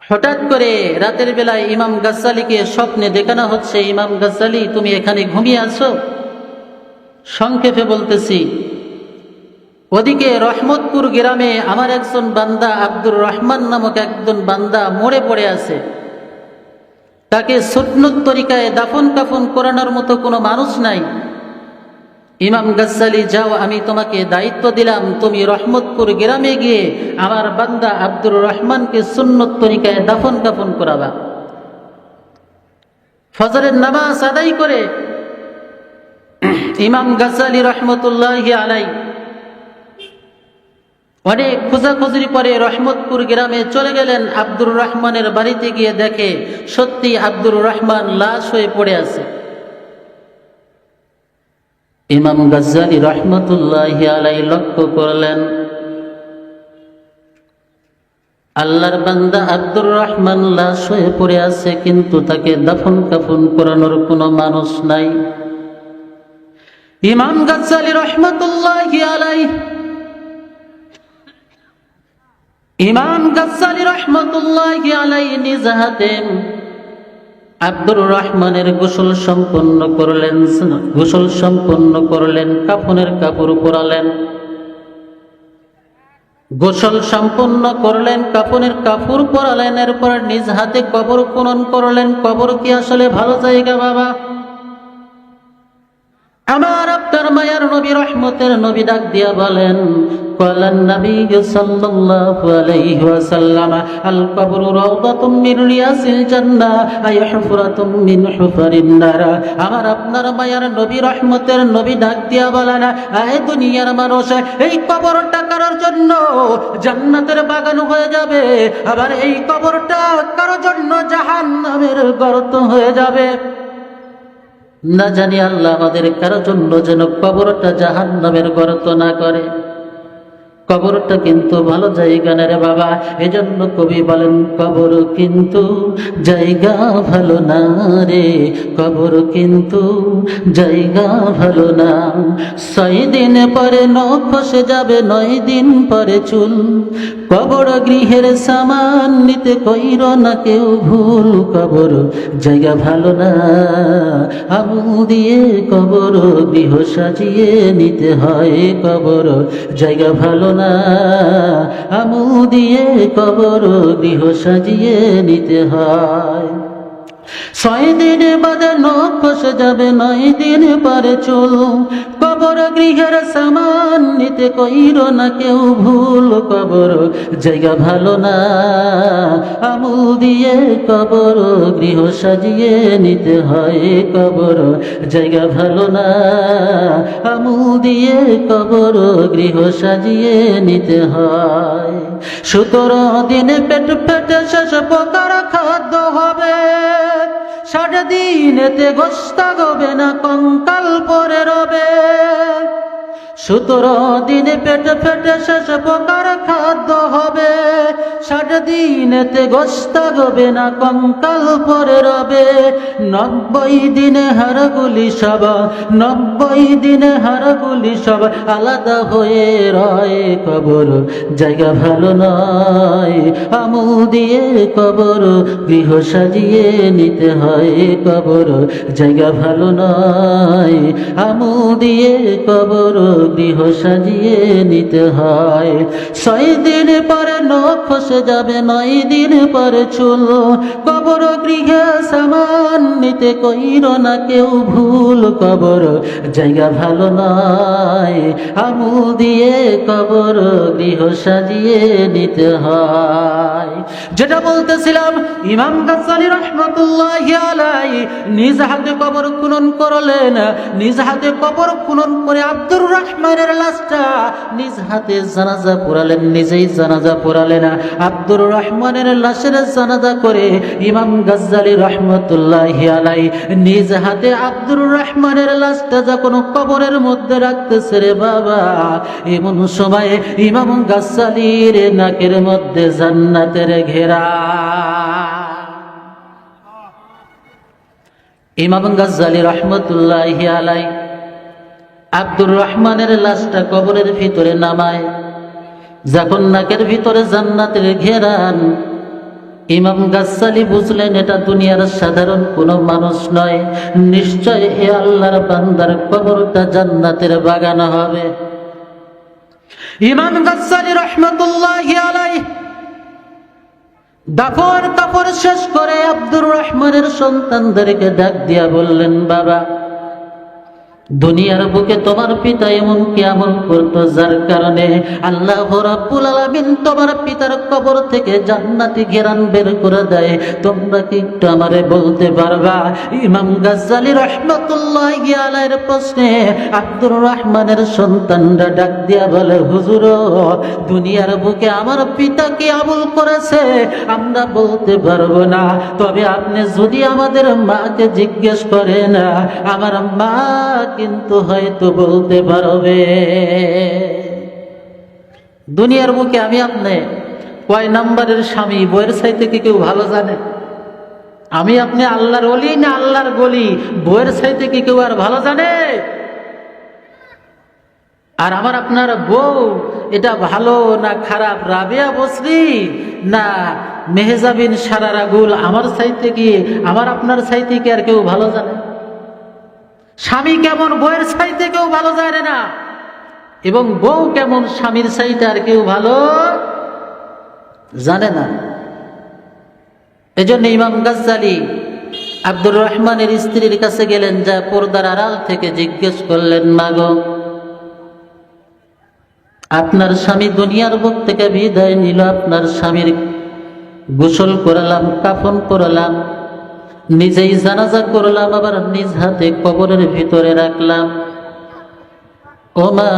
হঠাৎ করে রাতের বেলায় ইমাম গাজ্জালীকে স্বপ্নে দেখানো হচ্ছে, ইমাম গাজ্জালী তুমি এখানে ঘুমিয়ে আছো। সংক্ষেপে বলতেছি, ওদিকে রহমতপুর গ্রামে আমার একজন বান্দা আব্দুর রহমান নামক একজন বান্দা মরে পড়ে আছে। তাকে সুন্নত তরিকায় দাফন কাফন করানোর মতো কোনো মানুষ নাই। ইমাম গাজ্জালী, যাও, আমি তোমাকে দায়িত্ব দিলাম, তুমি রহমতপুর গ্রামে গিয়ে আমার বান্দা আব্দুর রহমানকে সুন্নত তরিকায় দাফন কাফন করাবা। ফজরের নামাজ আদায় করে ইমাম গাজ্জালী রহমতুল্লাহি আলাইহি অনেক খোঁজাখুঁজির পরে রহমতপুর গ্রামে চলে গেলেন। আব্দুর রহমানের বাড়িতে গিয়ে দেখে সত্যি আব্দুর রহমান লাশ হয়ে পড়ে আছে। ইমাম গাজ্জালী রহমতুল্লাহি আলাইহি লক্ষ্য করলেন, আল্লাহর বান্দা আব্দুর রহমান লাশ হয়ে পড়ে আছে, কিন্তু তাকে দাফন কাফন করানোর কোনো মানুষ নাই। ইমাম গাজ্জালী রহমতুল্লাহি আলাইহি নিজ হাতে আব্দুর রহমানের গোসল সম্পন্ন করলেন, কাফনের কাপড় পরালেন। গোসল সম্পন্ন করলেন, কাফনের কাপড় পরালেন, এরপর নিজ হাতে কবর খনন করলেন। কবর কি আসলে ভালো জায়গা বাবা? আমার আপনার মায়ার নবী, রহমতের নবী ডাক দিয়া বলেন, ক্বালান নবী সাল্লাল্লাহু আলাইহি ওয়াসাল্লাম, আল কবরু রাওদাতুম মিন রিয়াসিল জান্নাহ আই হুফরাতুম মিন হুফারিন নার। আমার আপনার মায়ার নবী, রহমতের নবী ডাক দিয়া বলেন, এই দুনিয়ার মানুষ, এই কবরটা কারোর জন্য জান্নাতের বাগান হয়ে যাবে, আবার এই কবরটা কারোর জন্য জাহান্নামের গর্ত হয়ে যাবে। না জানি আল্লাহ আমাদের কারোর জন্য যেন কবরটা জাহান্নামের গর্ত না করে। কবরটা কিন্তু ভালো জায়গা না রে বাবা। এজন্য কবি বলেন, কবর কিন্তু জায়গা ভালো না রে, কবর কিন্তু জায়গা ভালো না। 6 দিন পরে নখ খসে যাবে, 9 দিন পরে চুল। কবর গৃহের সামান নিতে কইর না কেউ ভুল, কবর জায়গা ভালো না। আমু দিয়ে কবর গৃহ সাজিয়ে নিতে হয়, কবর জায়গা ভালো না। আমু দিয়ে কবর গৃহ সাজিয়ে নিতে হয়। 6 দিন বাদে নখ খসে যাবে, 9 দিন পরে চুল। কবর গৃহের সামান নিতে কইর না কেউ ভুল, কবর জায়গা ভালো না। আমু দিয়ে কবর গৃহ সাজিয়ে নিতে হয়, কবর জায়গা ভালো না। আমু দিয়ে কবর গৃহ সাজিয়ে নিতে হয়। 17 দিনে পেট পেটে শেষ প্রকার খাদ্য হবে, 60 দিনেতে গোস্ত হবে না, কঙ্কাল পরে রবে। 17 দিনে পেটে পেটে শেষ প্রকার খাদ্য হবে, 60 দিনেতে গোস্ত হবে না, কঙ্কাল পরে রবে। 90 দিনে হাড়গুলি সব, 90 দিনে হাড়গুলি সব আলাদা হয়ে রয়, কবর জায়গা ভালো নয়। আমু দিয়ে কবর গৃহ সাজিয়ে নিতে হয়, কবর জায়গা ভালো নয়। আমু দিয়ে কবর গৃহ সাজিয়ে নিতে হয়। 6 দিন পরে নখ খসে যাবে, 9 দিন পরে চুল। কবর গৃহে সামান নিতে কইর না কেউ ভুল, কবর জায়গা ভালো নয়। আমু দিয়ে কবর গৃহ সাজিয়ে নিতে হয়। যেটা বলতেছিলাম, ইমাম গাজ্জালী রহমতুল্লাহি আলাইহি নিজ হাতে কবর খনন করলেন। নিজ হাতে কবর খনন করে আব্দুর রহমানের লাশটা নিজ হাতে জানাজা পড়ালেন, নিজেই জানাজা পড়ালেন। আব্দুর রহমানের লাশের জানাজা করে ইমাম গাজ্জালী রহমতুল্লাহি আলাইহি নিজ হাতে আব্দুর রহমানের লাশটা যখন কবরের মধ্যে রাখতেছে রে বাবা, এমন সময় ইমাম গাজ্জালীর নাকের মধ্যে জান্নাতের ঘেরা। ইমাম গাজ্জালী রহমতুল্লাহি আলাইহি আব্দুর রহমানের লাশটা কবরের ভিতরে নামায়। যখন নাকের ভিতরে জান্নাতের ঘেরান, ইমাম গাজ্জালী বুঝলেন এটা দুনিয়ার সাধারণ কোনো মানুষ নয়, নিশ্চয় এ আল্লাহর বান্দার কবরটা জান্নাতের বাগান হবে। ইমাম গাজ্জালী রাহমাতুল্লাহি আলাইহি দাফন কাফন শেষ করে আব্দুর রহমানের সন্তানদেরকে ডাক দিয়া বললেন, বাবা, দুনিয়ার বুকে তোমার পিতা এমন কি আমল করতো যার কারণে আল্লাহ রাব্বুল আলামিন তোমার পিতার কবর থেকে জান্নাতি ঘেরান বের করে দেয়? তোমরা কি একটু আমারে বলতে পারবা? ইমাম গাজ্জালী রাহমাতুল্লাহি আলাইহির প্রশ্নে আব্দুর রহমানের সন্তানরা ডাক দিয়া বলে, হুজুর, দুনিয়ার বুকে আমার পিতা কি আমল করেছে আমরা বলতে পারবো না, তবে আপনি যদি আমাদের মাকে জিজ্ঞেস করেন, আমার মা কিন্তু হয়তো বলতে পারবে। দুনিয়ার বুকে আমি আপনি কয় নাম্বারের স্বামী বইয়ের চাইতে কি কেউ ভালো জানে? আমি আপনি আল্লাহর ওলি না আল্লাহর গলি বইয়ের চাইতে কি কেউ আর ভালো জানে? আর আমার আপনার বউ এটা ভালো না খারাপ, রাবিয়া বসরি না মেহজাবিন সারারা গুল, আমার চাইতে কি আমার আপনার চাইতে কি আর কেউ ভালো জানে? স্বামী কেমন বউয়ের চাইতে কেউ ভালো জানে না, এবং বউ কেমন স্বামীর চাইতে আর কেউ ভালো জানে না। এজন্য ইমাম গাজ্জালী আব্দুর রহমানের স্ত্রীর কাছে গেলেন, যা পর্দার আড়াল থেকে জিজ্ঞেস করলেন, মাগো, আপনার স্বামী দুনিয়ার বুক থেকে বিদায় নিল, আপনার স্বামীর গোসল করালাম, কাফন করালাম, নিজেই জানাজা করলাম, আবার নিজ হাতে কবরের ভিতরে রাখলাম। ও মা,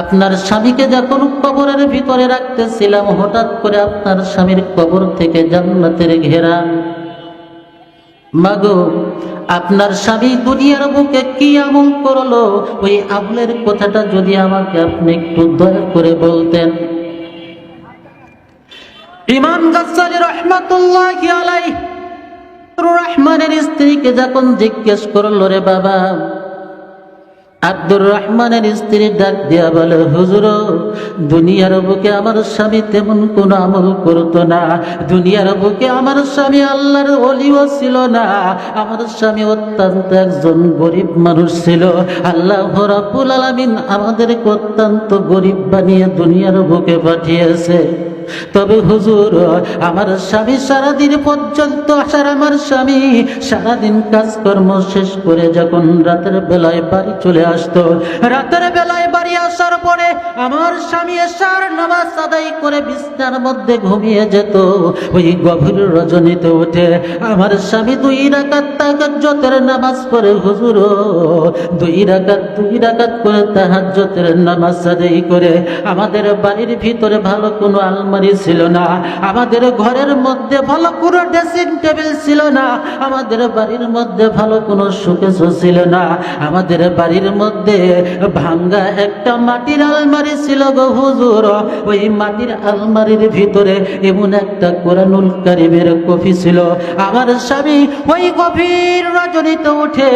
আপনার স্বামীকে যখন কবরের ভিতরে রাখতেছিলাম, হঠাৎ করে আপনার স্বামীর কবর থেকে জান্নাতের ঘেরা। মাগো, আপনার স্বামী দুনিয়ার বুকে কি আমল করলো, ওই আমলের কথাটা যদি আমাকে আপনি একটু দয়া করে বলতেন। ইমাম গাজ্জালী রাহমাতুল্লাহি আলাইহি রহমানের স্ত্রীকে যখন জিজ্ঞেস করলো, রে বাবা, আব্দুর রহমানের স্ত্রী ডাক দিয়া বলে, হুজুর, দুনিয়ার বুকে আমার স্বামী তেমন কোন আমল করতো না, দুনিয়ার বুকে আমার স্বামী আল্লাহর ওলিও ছিল না, আমার স্বামী অত্যন্ত একজন গরিব মানুষ ছিল। আল্লাহ রাব্বুল আলামিন আমাদেরকে অত্যন্ত গরিব বানিয়ে দুনিয়ার বুকে পাঠিয়েছে। তবে হুজুর, আমার স্বামী সারাদিন পর্যন্ত আসার, আমার স্বামী সারাদিন কাজকর্ম শেষ করে যখন রাতের বেলায় বাড়ি চলে আসতো, রাতের বেলায় বাড়ি আসার পরে আমার স্বামী এশার নামাজ আদায় করে বিছানার মধ্যে ঘুমিয়ে যেত। ওই গভীর রজনীতে উঠে আমার স্বামী 2 রাকাত তাহাজ্জুদের নামাজ পড়ে, হুজুর, 2 রাকাত করে তাহাজ্জুদের নামাজ আদায় করে। আমাদের বাড়ির ভিতরে ভালো কোনো আলমারি ছিল না, আমাদের ঘরের মধ্যে ভালো কোনো ড্রেসিং টেবিল ছিল না, আমাদের বাড়ির মধ্যে ভালো কোনো শোকেসও ছিল না, আমাদের বাড়ির মধ্যে ভাঙ্গা একটা মাটির আলমারি ছিল গো হুজুর। ওই মাটির আলমারির ভিতরে এমন একটা কোরআনুল কারীমের কপি ছিল। আমার স্বামী ওই গভীর রজনীতে উঠে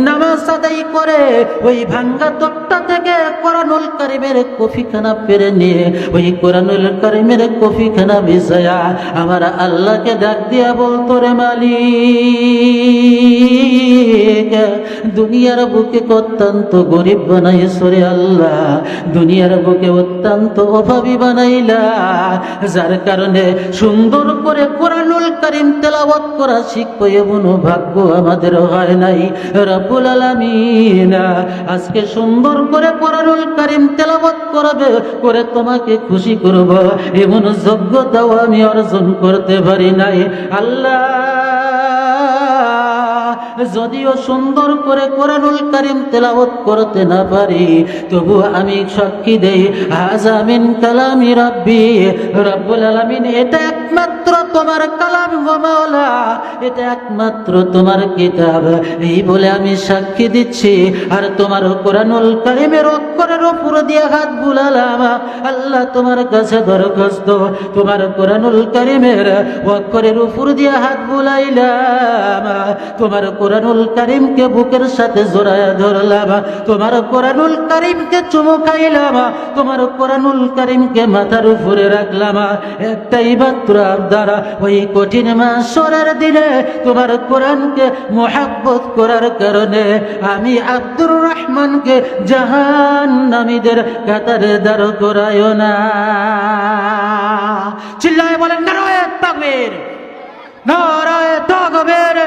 নামাজ আদায় করে ওই ভাঙ্গা তক্তা থেকে কোরআনুল কারীমের কপিখানা পেরে নিয়ে ওই কোরআনুল কারীমের কপিখানা বিছায়া আমার আল্লাহকে ডাক দিয়া বলতো, রে মালিক, দুনিয়ার বুকে অত্যন্ত গরিব বানাইছো রে আল্লাহ, দুনিয়ার বুকে অত্যন্ত অভাবী বানাইলা, যার কারণে সুন্দর করে কোরআনুল কারীম তেলাওয়াত করা শিখবো এমন ভাগ্য আমাদের হয় নাই। রব্বুল আলামিন, আজকে সুন্দর করে কোরআনুল কারীম তেলাওয়াত করবে করে তোমাকে খুশি করব এমন যোগ্যতাও আমি অর্জন করতে পারি নাই। আল্লাহ, যদিও সুন্দর করে কোরআনুল কারীম তেলাওয়াত করতে না পারি, তবু আমি সাক্ষী দেই, হাযা মিন কালামি রাব্বি, রব্বুল আলামিন, এটা একমাত্র তোমার কালাম গো মাওলা, এটা একমাত্র তোমার কিতাব, এই বলে আমি সাক্ষী দিচ্ছি। আর তোমার কোরআনুল কারীমের অক্ষরের উপর দিয়ে হাত বুলালাম। আল্লাহ, তোমার কাছে দরখাস্ত, তোমার কোরআনুল কারীমের অক্ষরের উপর দিয়ে হাত বুলাইলাম, তোমার কোরআনুল কারীমকে বুকের সাথে জড়ায়া ধরলাম, তোমার কোরআনুল কারীমকে চুমু খাইলাম, তোমার কোরআনুল কারীমকে মাথার উপরে রাখলাম। একটাই মাত্র আবদার, ওই কঠিন মাহশরের দিনে তোমার কোরআনকে মুহাব্বত করার কারণে আমি আব্দুর রহমানকে জাহান্নামীদের কাতারে দাঁড় করায় না। চিল্লায় বলেন নারায়ে তাকবীর, নারায়ে তাকবীর।